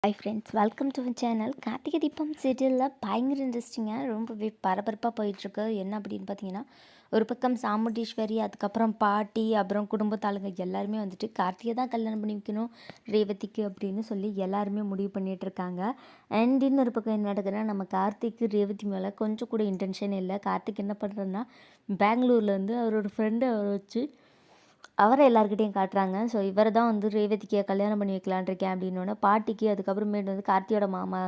Hi friends, welcome to channel. Karthigai Deepam சீரியலில் பயங்கர இன்ட்ரெஸ்டிங்காக ரொம்பவே பரபரப்பாக போயிட்டுருக்கு. என்ன அப்படின்னு பார்த்தீங்கன்னா, ஒரு பக்கம் சாமுண்டீஸ்வரி, அதுக்கப்புறம் பாட்டி, அப்புறம் குடும்பத்தாளுங்க எல்லாருமே வந்துட்டு கார்த்திகை தான் கல்யாணம் பண்ணி வைக்கணும் ரேவதிக்கு அப்படின்னு சொல்லி எல்லாருமே முடிவு பண்ணிகிட்ருக்காங்க. அண்ட் இன்னொரு பக்கம் என்ன நடக்குதுன்னா, நம்ம கார்த்திக்கு ரேவதி மேலே கொஞ்சம் கூட இன்டென்ஷன் இல்லை. கார்த்திக் என்ன பண்ணுறதுன்னா, பெங்களூர்லேருந்து அவரோட ஃப்ரெண்டை வச்சு அவரை எல்லாருக்கிட்டையும் காட்டுறாங்க. ஸோ இவரை தான் வந்து ரேவதிக்கு கல்யாணம் பண்ணி வைக்கலான் இருக்கேன் அப்படின்னோடனே பாட்டிக்கு, அதுக்கப்புறமேட்டு வந்து கார்த்தியோட மாமா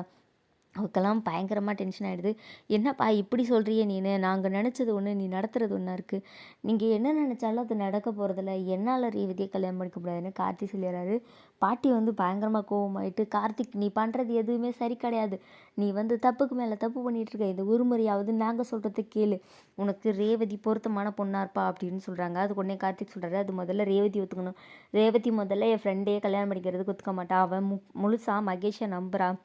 அவருக்கெல்லாம் பயங்கரமாக டென்ஷன் ஆகிடுது. என்னப்பா இப்படி சொல்கிறியே நீனு, நாங்கள் நினச்சது ஒன்று, நீ நடத்துறது ஒன்றா இருக்குது. நீங்கள் என்ன நினச்சாலும் அது நடக்க போகிறதில்ல. என்னால் ரேவதியை கல்யாணம் பண்ணிக்க முடியாதுன்னு கார்த்தி சொல்லிடுறாரு. பாட்டி வந்து பயங்கரமாக கோவமாயிட்டு, கார்த்திக் நீ பண்ணுறது எதுவுமே சரி கிடையாது. நீ வந்து தப்புக்கு மேலே தப்பு பண்ணிகிட்டு இருக்க. இந்த ஒரு முறையாவது நாங்கள் சொல்கிறத கேளு. உனக்கு ரேவதி பொருத்தமான பொண்ணாக இருப்பா அப்படின்னு சொல்கிறாங்க. அதுக்கு உடனே கார்த்திக் சொல்கிறாரு, அது முதல்ல ரேவதி ஒத்துக்கணும். ரேவதி முதல்ல என் ஃப்ரெண்டையே கல்யாணம் பண்ணிக்கிறதுக்கு ஒத்துக்க மாட்டா. அவன் முழுசாக மகேஷை நம்புகிறான்.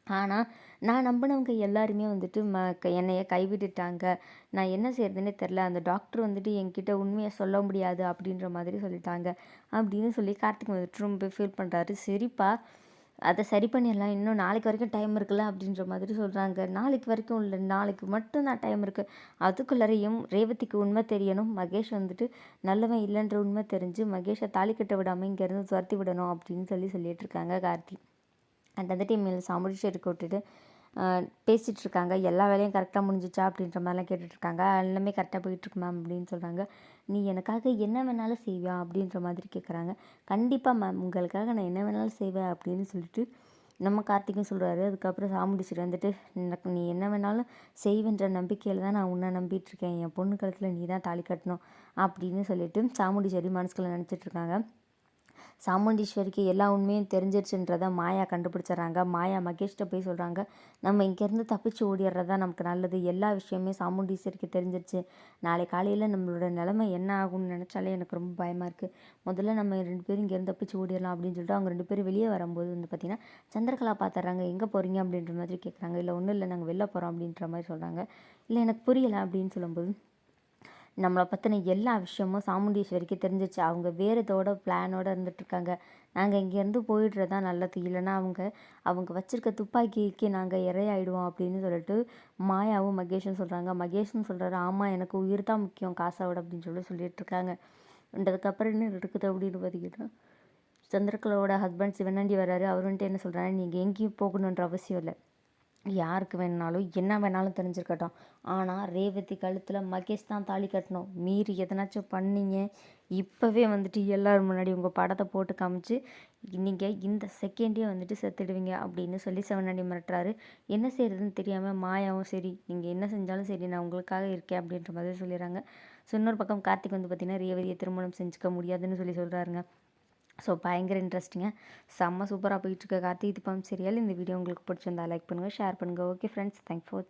ஆனால் நான் நம்பினவங்க எல்லாருமே வந்துட்டு என்னைய கைவிட்டுட்டாங்க. நான் என்ன செய்கிறதுனே தெரில. அந்த டாக்டர் வந்துட்டு என்கிட்ட உண்மையை சொல்ல முடியாது அப்படின்ற மாதிரி சொல்லிட்டாங்க அப்படின்னு சொல்லி கார்த்திக் வந்துட்டு ரொம்ப ஃபீல் பண்ணுறாரு. சரிப்பா, அதை சரி பண்ணிடலாம், இன்னும் நாளைக்கு வரைக்கும் டைம் இருக்குல்ல அப்படின்ற மாதிரி சொல்கிறாங்க. நாளைக்கு வரைக்கும் இல்லை, நாளைக்கு மட்டும்தான் டைம் இருக்குது. அதுக்குள்ளரையும் ரேவதிக்கு உண்மை தெரியணும். மகேஷ் வந்துட்டு நல்லவன் இல்லைன்ற உண்மை தெரிஞ்சு மகேஷை தாலி கட்ட விடாமல் இங்கேருந்து துரத்தி விடணும் அப்படின்னு சொல்லிட்டு இருக்காங்க கார்த்தி. அண்ட் அந்த டைம் சாமுண்டீஸ்வரிக்கு விட்டுட்டு பேசிகிட்டு இருக்காங்க. எல்லா வேலையும் கரெக்டாக முடிஞ்சிச்சா அப்படின்ற மாதிரிலாம் கேட்டுட்ருக்காங்க. எல்லாமே கரெக்டாக போயிட்டுருக்கு மேம் அப்படின்னு சொல்கிறாங்க. நீ எனக்காக என்ன வேணாலும் செய்வியா அப்படின்ற மாதிரி கேட்குறாங்க. கண்டிப்பாக மேம், உங்களுக்காக நான் என்ன வேணாலும் செய்வேன் அப்படின்னு சொல்லிட்டு நம்ம கார்த்திக்கும் சொல்கிறாரு. அதுக்கப்புறம் சாமுண்டீஸ்வரி வந்துட்டு, எனக்கு நீ என்ன வேணாலும் செய்வேன்ற நம்பிக்கையில் தான் நான் உன்னை நம்பிட்டுருக்கேன். என் பொண்ணு கழுத்தில் நீ தான் தாலி கட்டணும் அப்படின்னு சொல்லிட்டு சாமுண்டீஸ்வரி மனசுக்குள்ளே நினச்சிட்ருக்காங்க. சாமுண்டீஸ்வரிக்கு எல்லா உண்மையும் தெரிஞ்சிருச்சுன்றதை மாயா கண்டுபிடிச்சிட்றாங்க. மாயா மகேஷ்கிட்ட போய் சொல்கிறாங்க, நம்ம இங்கேருந்து தப்பிச்சு ஓடிடுறதா நமக்கு நல்லது. எல்லா விஷயமே சாமுண்டீஸ்வரிக்கு தெரிஞ்சிருச்சு. நாளை காலையில் நம்மளோட நிலைமை என்ன ஆகும்னு நினச்சாலே எனக்கு ரொம்ப பயமாக இருக்குது. முதல்ல நம்ம 2 பேரும் இங்கேருந்து தப்பிச்சு ஓடிடலாம் அப்படின்னு சொல்லிட்டு அவங்க 2 பேரும் வெளியே வரும்போது வந்து பார்த்திங்கன்னா, சந்திரகலா பார்த்துட்றாங்க. எங்கே போகிறீங்க அப்படின்ற மாதிரி கேட்குறாங்க. இல்லை ஒன்றும் இல்லை, நாங்கள் வெளில போகிறோம் அப்படின்ற மாதிரி சொல்கிறாங்க. இல்லை எனக்கு புரியலை அப்படின்னு சொல்லும்போது, நம்மளை பற்றின எல்லா விஷயமும் சாமுண்டீஸ்வரிக்கு தெரிஞ்சிச்சு. அவங்க வேறு ஏதோட பிளானோடு இருந்துகிட்ருக்காங்க. நாங்கள் இங்கேருந்து போயிடுறது தான் நல்லது. இல்லைனா அவங்க வச்சுருக்க துப்பாக்கிக்கு நாங்கள் இரையாயிடுவோம் அப்படின்னு சொல்லிட்டு மாயாவும் மகேஷும் சொல்கிறாங்க. மகேஷும் சொல்கிறாரு, ஆமாம் எனக்கு உயிர் தான் முக்கியம் காசாவோட அப்படின்னு சொல்லிட்டுருக்காங்க. அதுக்கப்புறம் என்ன இருக்குது அப்படின்னு பார்த்தீங்கன்னா, சந்திரகலாவோட ஹஸ்பண்ட் சிவனாண்டி வர்றாரு. அவர் வந்துட்டு என்ன சொல்கிறாரு, நீங்கள் எங்கேயும் போகணுன்ற அவசியம் இல்லை. யாருக்கு வேணுனாலும் என்ன வேணாலும் தெரிஞ்சுருக்கட்டும். ஆனால் ரேவதி கழுத்தில் மகேஷ் தான் தாலி கட்டணும். மீறி எதனாச்சும் பண்ணீங்க, இப்போவே வந்துட்டு எல்லோரும் முன்னாடி உங்கள் படத்தை போட்டு காமிச்சு நீங்கள் இந்த செகண்டே வந்துட்டு செத்துடுவீங்க அப்படின்னு சொல்லி சிவனாண்டி மிரட்டுறாரு. என்ன செய்கிறதுன்னு தெரியாமல் மாயாவும், சரி நீங்கள் என்ன செஞ்சாலும் சரி நான் உங்களுக்காக இருக்கேன் அப்படின்ற மாதிரி சொல்லிடுறாங்க. ஸோ இன்னொரு பக்கம் கார்த்திக் வந்து பார்த்திங்கன்னா, ரேவதியை திருமணம் செஞ்சுக்க முடியாதுன்னு சொல்கிறாருங்க. ஸோ பயங்கர இன்ட்ரெஸ்டிங்காக செம்ம சூப்பராக போயிட்டுருக்க கார்த்திகை தீபம் சீரியல். இந்த வீடியோ உங்களுக்கு பிடிச்சிருந்தா லைக் பண்ணுங்கள், ஷேர் பண்ணுங்கள். ஓகே ஃப்ரெண்ட்ஸ், தேங்க்ஸ் ஃபார் வாட்சிங்.